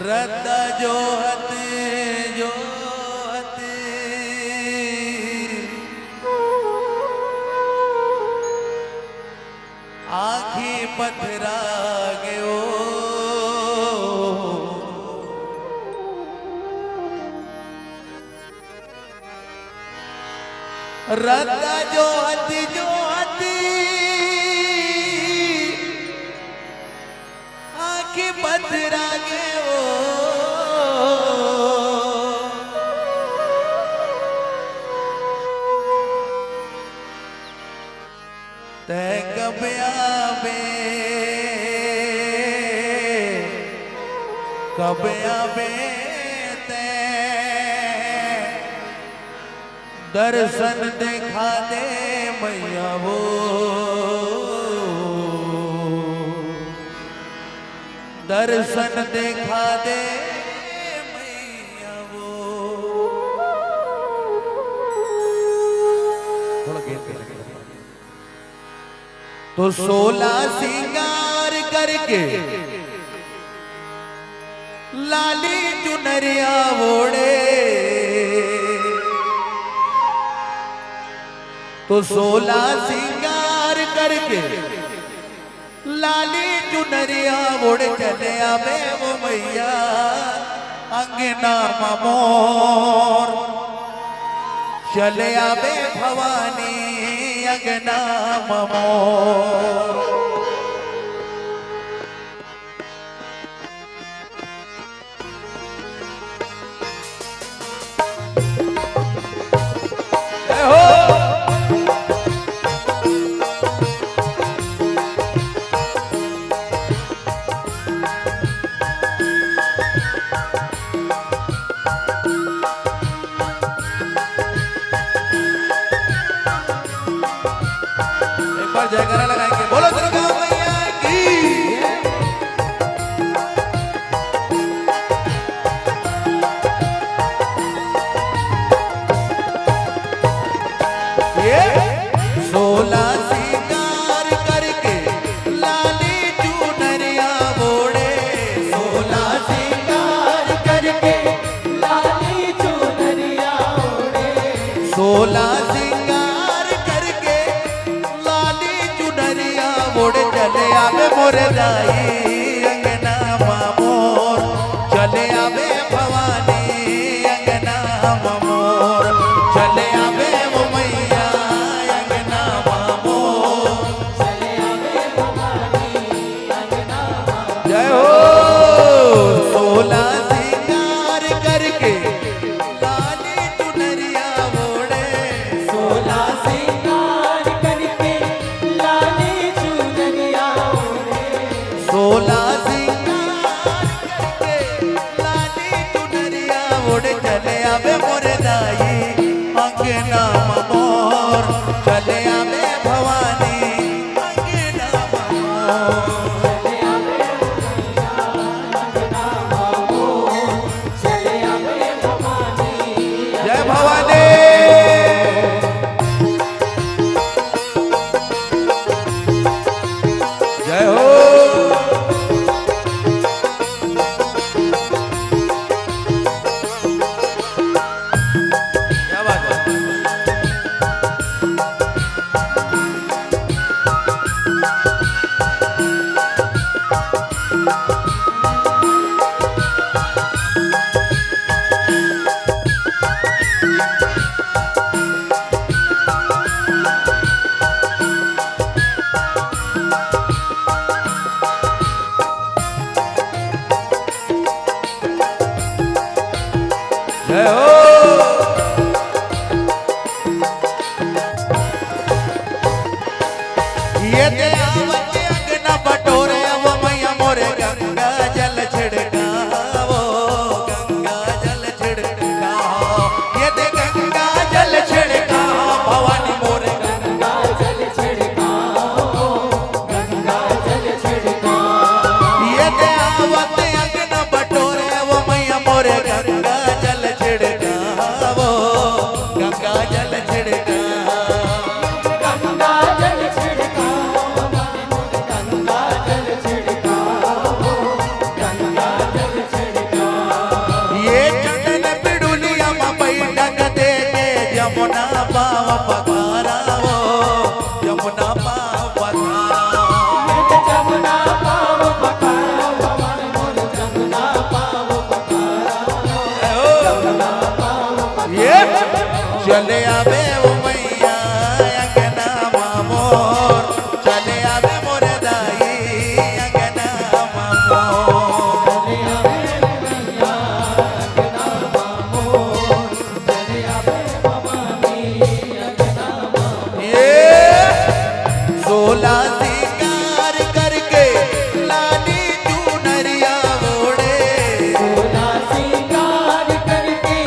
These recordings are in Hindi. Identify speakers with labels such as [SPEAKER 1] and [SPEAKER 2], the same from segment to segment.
[SPEAKER 1] रद्दा जोहत आखी पथरा गयो रद्दा जोहत आखी पथरा गयो ते कब्या बे ते दर्शन दिखा दे मैया वो दर्शन दिखा दे मैया वो। थोड़ा गीत तो 16 सिंगार करके लाली चुनरिया ओढ़े तो 16 सिंगार करके लाली चुनरिया ओढ़ चले आवे वो मैया अंगना मोर चले आवे भवानी अंगना मोर। जयकारा लगाएंगे बोलो दुर्गा मैया की। ये 16 सिंगार करके लाली चुनरिया ओढ़े 16 सिंगार करके लाली चुनरिया ओढ़े 16 चले आवे मोर दाई अंगना मोर चले आवे भवानी अंगना मोर चले आवे वो मैया अंगना मोर चले आवे भवानी अंगना मोर। जय हो 16 सिंगार करके लाली चुनरिया ओढ़े 16 सिंगार करके लाली 16 सिंगार करके लाली चुनरिया ओढ़ चले आवे मोर दाई अंगना मोर चले आवे भवानी अंगना मोर चले आवे अंगना मोर चले आवे भवानी। जय भवानी जय हो। चले आवे ओ मैया अंगना मोर चले आवे मोर दाई अंगना मोर
[SPEAKER 2] चले आवे मैया अंगना मोर चले आवे भवानी अंगना मोर
[SPEAKER 1] ये सोला सिंगार करके लाली चुनरिया ओढ़े
[SPEAKER 2] सोला सिंगार करके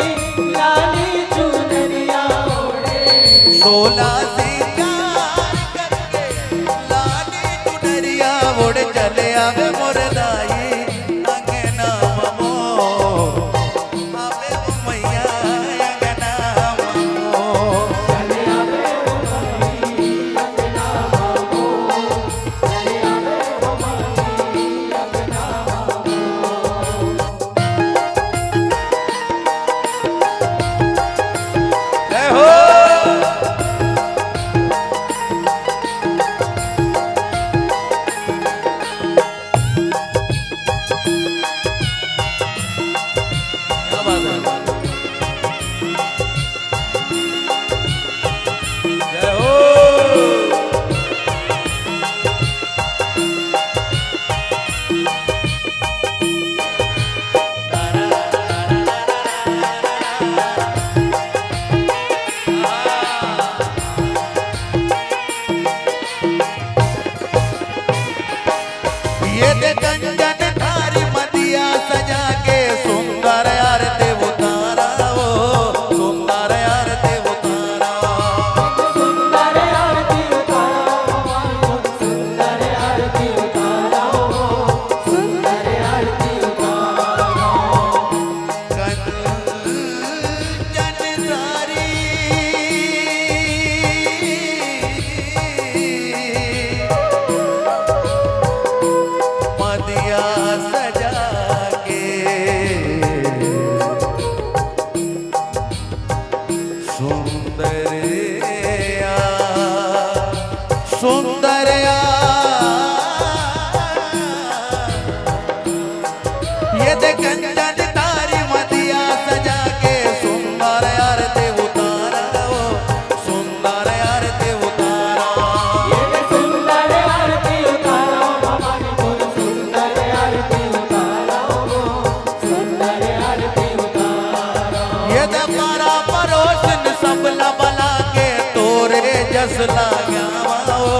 [SPEAKER 2] लाली चुनरिया ओढ़े
[SPEAKER 1] सोला सिंगार करके लाली चुनरिया ओढ़े चले आवे मोर दाई अंगना मोर आवे ओ मैया अंगना मोर
[SPEAKER 2] चले आवे भवानी अंगना मोर चले आवे भवानी अंगना मोर
[SPEAKER 1] जय हो क्या बात है जय हो ये दे कंचन थारी मदिया सजा के सुंदर आरती उतारा वो सुंदर आरती उतारा
[SPEAKER 2] सुंदर आरती उतारा सुंदर आरती उतारा सुंदर आरती उतारा
[SPEAKER 1] कंचन थारी मदिया सजा के सुंदरिया सुंदरिया ये दे कंचन तारी मदिया सजा के सुंदर आरती उतारा वो सुंदर आरती उतारा
[SPEAKER 2] ये सुंदर आरती उतारा भवानी बोल सुंदर आरती उतारा सुंदर आरती उतारा
[SPEAKER 1] ये दे पारा परोसन सबला बला के तोरे जस लाग्या वो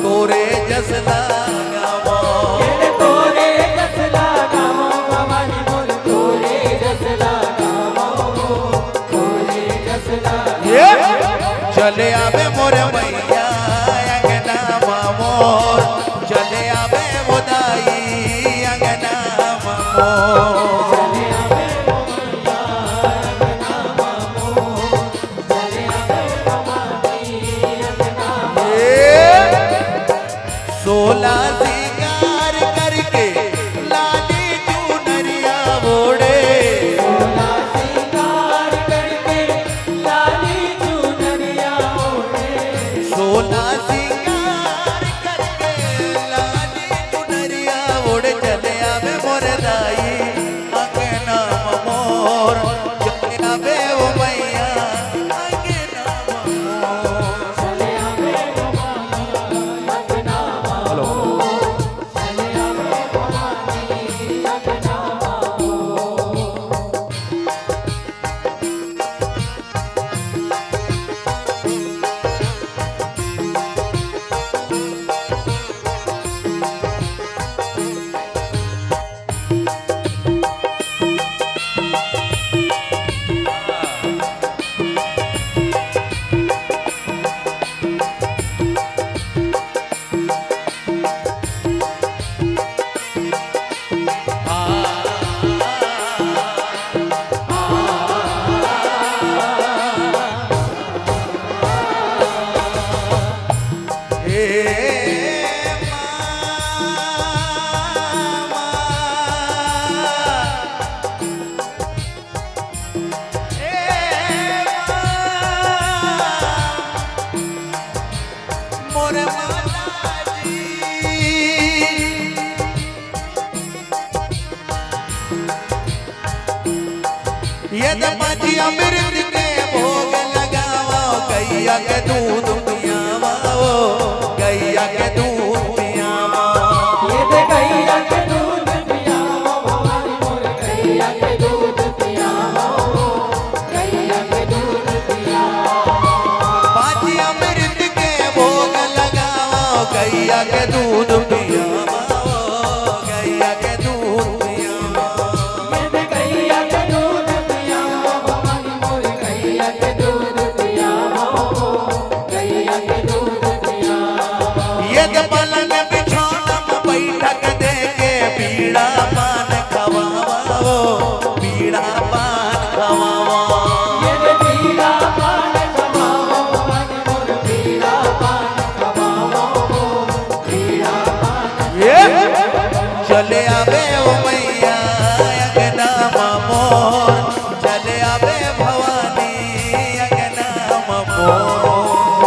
[SPEAKER 1] तोरे जस लाग्या वो
[SPEAKER 2] ये तोरे जस लगावो भवानी बोल तोरे जस लगावो तोरे जस लगावो
[SPEAKER 1] ये चले आवे मोर मैया अंगना मोर चले आवे मोदाई अंगना मोर
[SPEAKER 2] चले आवे भवानी अंगना मोर चले आवे भवानी अंगना
[SPEAKER 1] ये सोला सिंगार करके लाली चुनरिया ओढ़े
[SPEAKER 2] सोला सिंगार करके लाली चुनरिया ओढ़े
[SPEAKER 1] सोला सिंगार करके लाली चुनरिया ओढ़े चले आवे मोर दाई अंगना मोर चले आवे ओ मैया अंगना मोर
[SPEAKER 2] चले आवे भवानी अंगना मोर चले आवे भवानी अंगना मोर यद मजी अमृत के भोग लगा
[SPEAKER 1] गैया के दूध पियावा ओ गैया के दूध पियावा
[SPEAKER 2] ये दे गैया के दूध पियावा भवानी मोर गैया के दूध पियावा गैया के दूध पियावा
[SPEAKER 1] बाजी अमृत के भोग लगाओ गैया के दूध पियावा ओ गैया के दूध पियावा
[SPEAKER 2] ये दे गैया के दूध पियावा भवानी मोर गैया के दूध पियावा गैया के दूध पियावा
[SPEAKER 1] ये तो पलंग बिछौना में बैठक दे के पीड़ा पान खवावा ओ पीड़ा पान खवावा
[SPEAKER 2] ये दे पीड़ा पान खवावा भवानी मोर पीड़ा पान खवावा पीड़ा पान
[SPEAKER 1] चले आवे ओ मैया अंगना मोर चले आवे भवानी अंगना मोर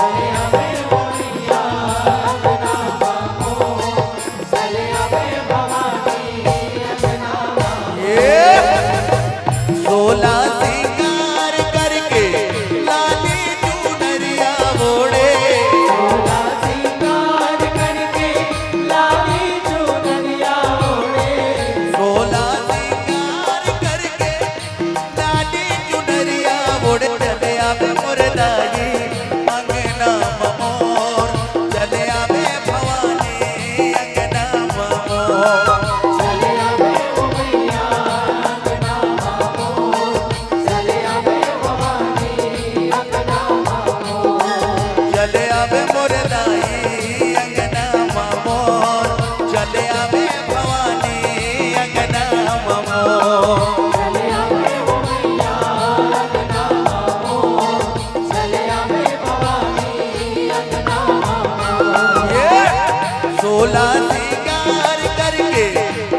[SPEAKER 2] चले आवे मोरिया अंगना बाबो चले आवे भवानी अंगना
[SPEAKER 1] ये सोला सिंगार करके लाली चुनरिया ओढ़े
[SPEAKER 2] सोला सिंगार करके लाली चुनरिया ओढ़े
[SPEAKER 1] सोला सिंगार करके लाली चुनरिया ओढ़े चले आवे मुरदाई अंगना मोर चले आवे भवानी अंगना मोर
[SPEAKER 2] चले आवे मैया अंगना बाबो चले आवे भवानी अंगना बाबो
[SPEAKER 1] चले आवे मुरदाई अंगना मोर चले आवे भवानी अंगना मोर
[SPEAKER 2] चले आवे मैया अंगना बाबो चले आवे भवानी अंगना बाबो
[SPEAKER 1] ये सोला सिंगार करके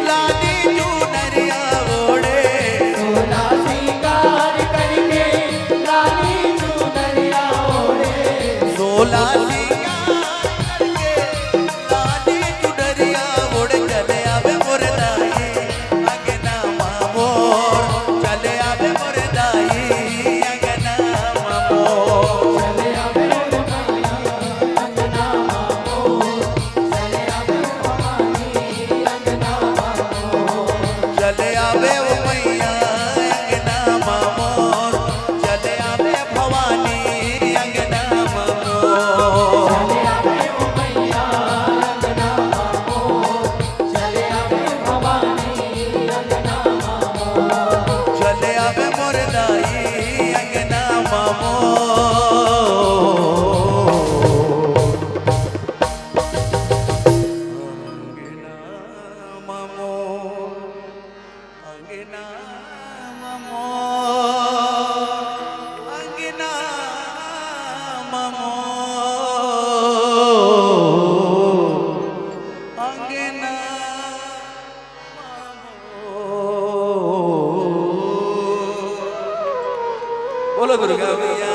[SPEAKER 1] लाली चुनरिया ओढ़े
[SPEAKER 2] सोला सिंगार करके लाली चुनरिया ओढ़े
[SPEAKER 1] सोला सिंगार करके लाली चुनरिया ओढ़े चले आवे मुरदाई अंगना मोर चले आवे मुरदाई अंगना मोर
[SPEAKER 2] चले आवे मैया अंगना बाबो चले आवे भवानी अंगना बाबो
[SPEAKER 1] चले आवे ओ मैया अंगना मोर चले आवे भवानी अंगना मोर
[SPEAKER 2] चले आवे मैया अंगना बाबो चले आवे भवानी अंगना बाबो
[SPEAKER 1] चले आवे मुरदाई अंगना मोर अंगना मोर अंगना मोर अंगना बोलो दुर्गा मैया